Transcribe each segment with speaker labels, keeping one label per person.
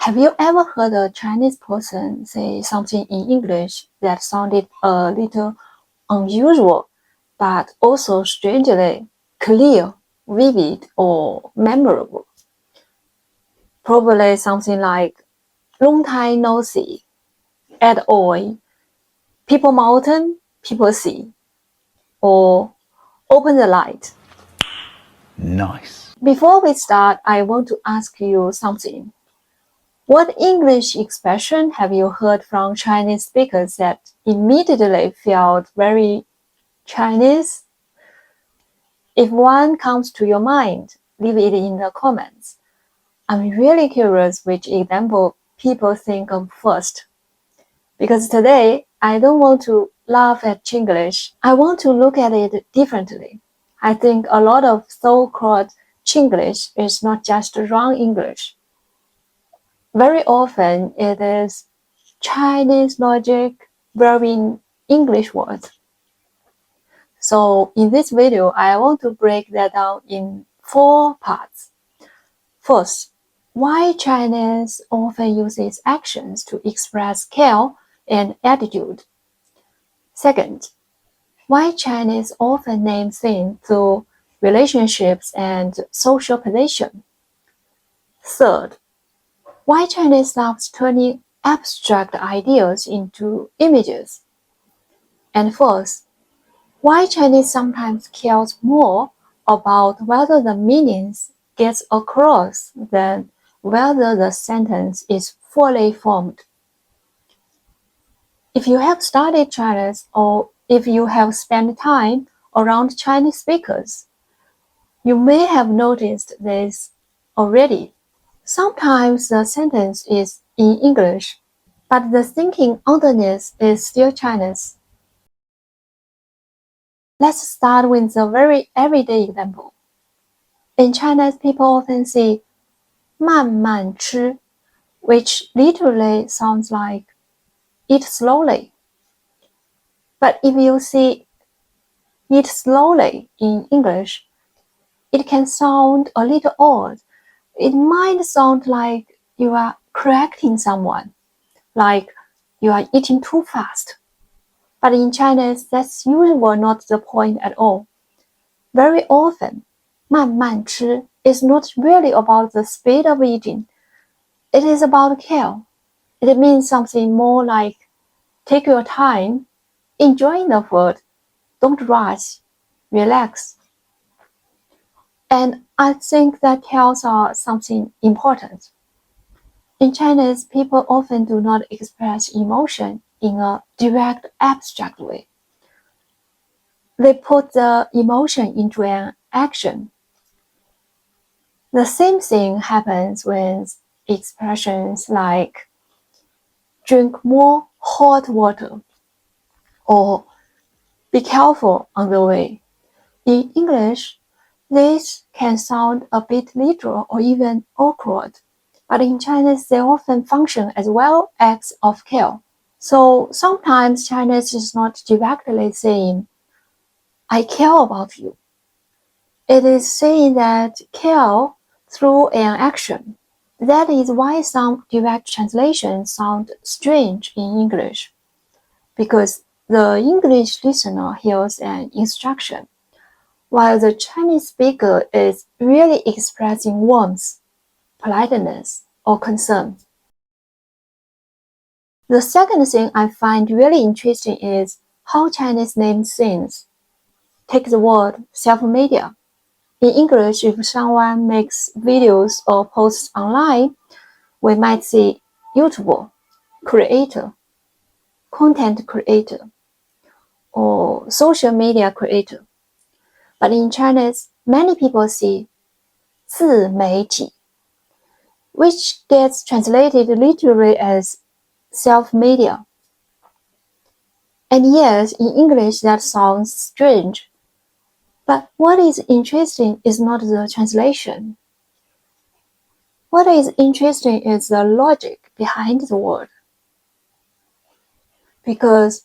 Speaker 1: Have you ever heard a Chinese person say something in English that sounded a little unusual, but also strangely clear, vivid, or memorable? Probably something like long time no see, at all, people mountain, people see, or open the light.
Speaker 2: Nice.
Speaker 1: Before we start, I want to ask you something. What English expression have you heard from Chinese speakers that immediately felt very Chinese? If one comes to your mind, leave it in the comments. I'm really curious which example people think of first. Because today, I don't want to laugh at Chinglish. I want to look at it differently. I think a lot of so-called Chinglish is not just wrong English. Very often, it is Chinese logic wearing English words. So in this video, I want to break that down in 4 parts. First, why Chinese often uses actions to express care and attitude. Second, why Chinese often name things through relationships and social position. Third, why Chinese loves turning abstract ideas into images. And fourth, why Chinese sometimes cares more about whether the meanings gets across than whether the sentence is fully formed. If you have studied Chinese or if you have spent time around Chinese speakers, you may have noticed this already. Sometimes the sentence is in English, but the thinking underneath is still Chinese. Let's start with a very everyday example. In Chinese, people often say 慢慢吃, which literally sounds like eat slowly. But if you see eat slowly in English, it can sound a little odd. It might sound like you are correcting someone, like you are eating too fast. But in Chinese, that's usually not the point at all. Very often, 慢慢吃 is not really about the speed of eating. It is about care. It means something more like take your time, enjoy the food, don't rush, relax. And I think that tells us something important. In Chinese, people often do not express emotion in a direct, abstract way. They put the emotion into an action. The same thing happens with expressions like drink more hot water or be careful on the way. In English, this can sound a bit literal or even awkward, but in Chinese they often function as well acts of care. So sometimes Chinese is not directly saying, I care about you. It is saying that care through an action. That is why some direct translations sound strange in English, because the English listener hears an instruction, while the Chinese speaker is really expressing warmth, politeness, or concern. The second thing I find really interesting is how Chinese name things. Take the word self-media. In English, if someone makes videos or posts online, we might say YouTuber, creator, content creator, or social media creator. But in Chinese, many people say 自媒体, which gets translated literally as self-media. And yes, in English that sounds strange. But what is interesting is not the translation. What is interesting is the logic behind the word. Because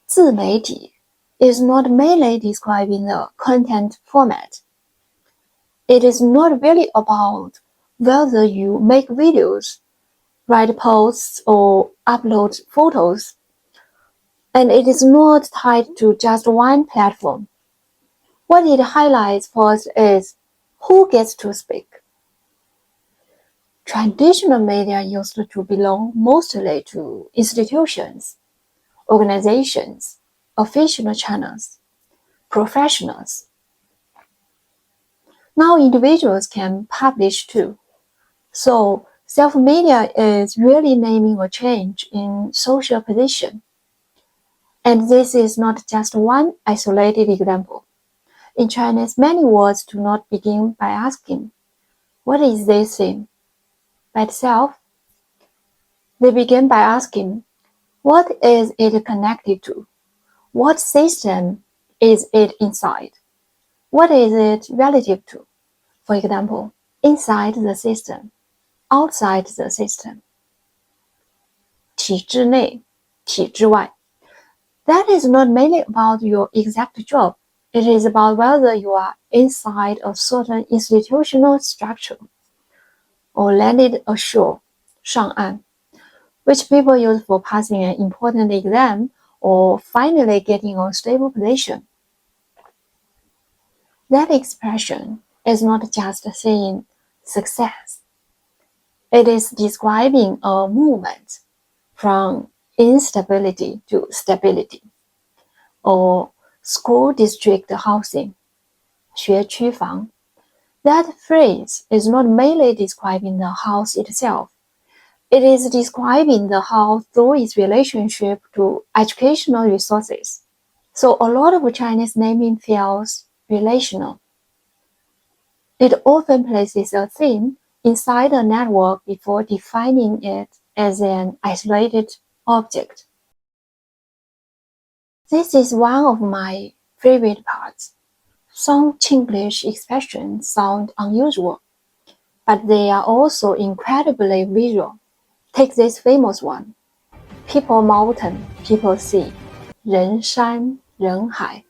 Speaker 1: 自媒体 is not mainly describing the content format. It is not really about whether you make videos, write posts, or upload photos. And it is not tied to just one platform. What it highlights first is who gets to speak. Traditional media used to belong mostly to institutions, organizations, official channels, professionals. Now individuals can publish too. So self-media is really naming a change in social position. And this is not just one isolated example. In Chinese, many words do not begin by asking, what is this thing? By itself, they begin by asking, what is it connected to? What system is it inside? What is it relative to? For example, inside the system, outside the system. 体制内，体制外。That is not mainly about your exact job. It is about whether you are inside a certain institutional structure or landed ashore, 上岸, which people use for passing an important exam or finally getting a stable position. That expression is not just saying success. It is describing a movement from instability to stability, or school district housing, 学区房. That phrase is not merely describing the house itself. It is describing the house through its relationship to educational resources. So a lot of Chinese naming feels relational. It often places a thing inside a network before defining it as an isolated object. This is one of my favorite parts. Some Chinglish expressions sound unusual, but they are also incredibly visual. Take this famous one. People mountain, people sea. 人山人海.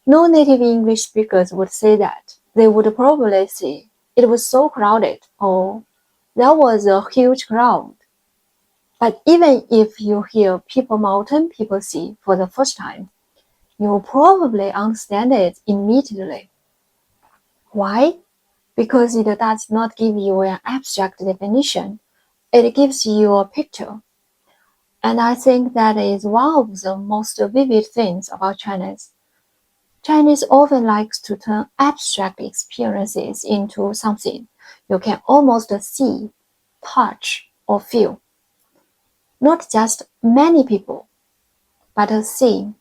Speaker 1: No native English speakers would say that. They would probably say, it was so crowded, or there was a huge crowd. But even if you hear people mountain, people sea for the first time, you'll probably understand it immediately. Why? Because it does not give you an abstract definition. It gives you a picture. And I think that is one of the most vivid things about Chinese. Chinese often likes to turn abstract experiences into something you can almost see, touch, or feel. Not just many people, but a scene.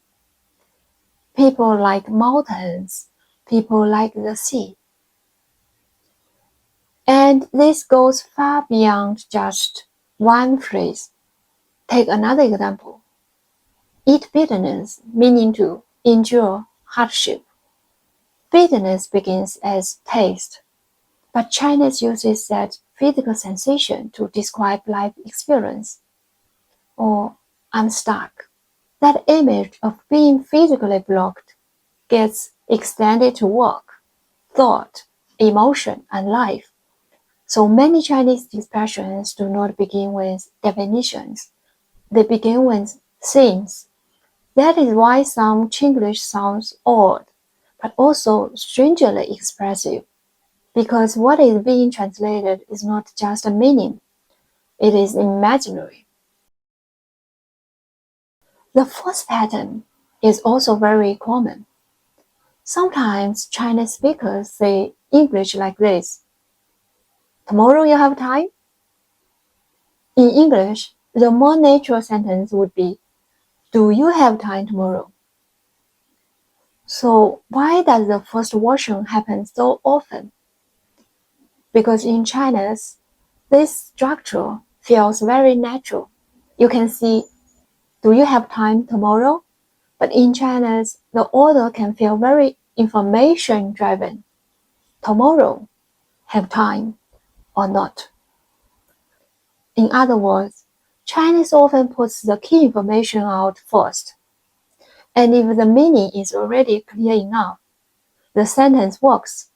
Speaker 1: People like mountains, people like the sea. And this goes far beyond just one phrase. Take another example. Eat bitterness, meaning to endure hardship. Bitterness begins as taste, but Chinese uses that physical sensation to describe life experience. Or I'm stuck. That image of being physically blocked gets extended to work, thought, emotion, and life. So many Chinese expressions do not begin with definitions. They begin with scenes. That is why some Chinglish sounds odd, but also strangely expressive, because what is being translated is not just a meaning, it is imaginary. The first pattern is also very common. Sometimes Chinese speakers say English like this. Tomorrow you have time? In English, the more natural sentence would be, do you have time tomorrow? So why does the first version happen so often? Because in Chinese, this structure feels very natural. You can see, do you have time tomorrow? But in Chinese, the order can feel very information driven. Tomorrow, have time or not. In other words, Chinese often puts the key information out first. And if the meaning is already clear enough, the sentence works.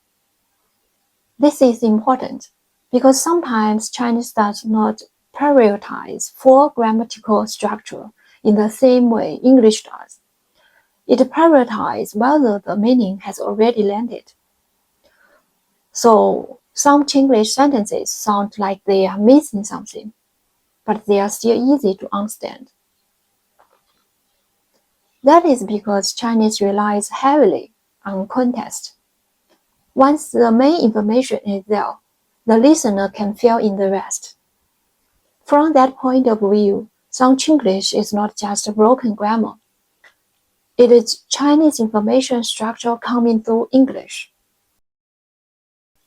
Speaker 1: This is important. Because sometimes Chinese does not prioritize full grammatical structure in the same way English does. It prioritizes whether the meaning has already landed. So some Chinglish sentences sound like they are missing something, but they are still easy to understand. That is because Chinese relies heavily on context. Once the main information is there, the listener can fill in the rest. From that point of view, some Chinglish is not just broken grammar. It is Chinese information structure coming through English.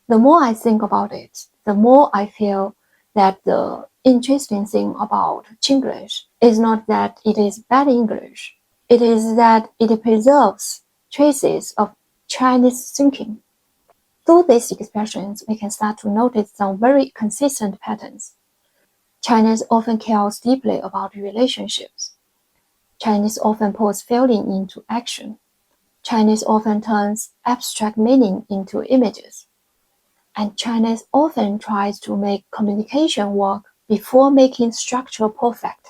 Speaker 1: The more I think about it, the more I feel that the interesting thing about Chinglish is not that it is bad English. It is that it preserves traces of Chinese thinking. Through these expressions, we can start to notice some very consistent patterns. Chinese often cares deeply about relationships. Chinese often puts feeling into action. Chinese often turns abstract meaning into images. And Chinese often tries to make communication work before making structure perfect.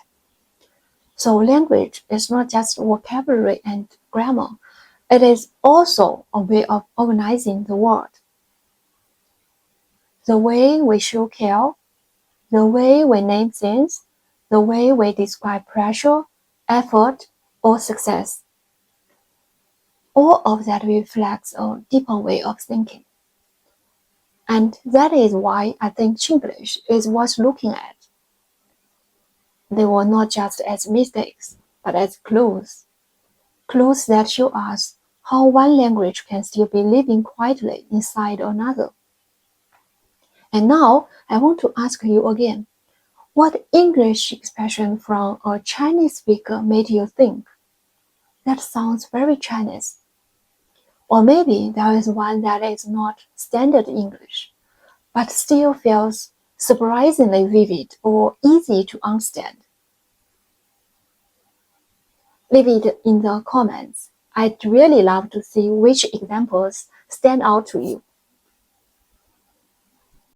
Speaker 1: So language is not just vocabulary and grammar. It is also a way of organizing the world. The way we show care, the way we name things, the way we describe pressure, effort, or success. All of that reflects a deeper way of thinking. And that is why I think Chinglish is worth looking at. They were not just as mistakes, but as clues. Clues that show us how one language can still be living quietly inside another. And now I want to ask you again, what English expression from a Chinese speaker made you think? That sounds very Chinese. Or maybe there is one that is not standard English, but still feels surprisingly vivid or easy to understand. Leave it in the comments. I'd really love to see which examples stand out to you.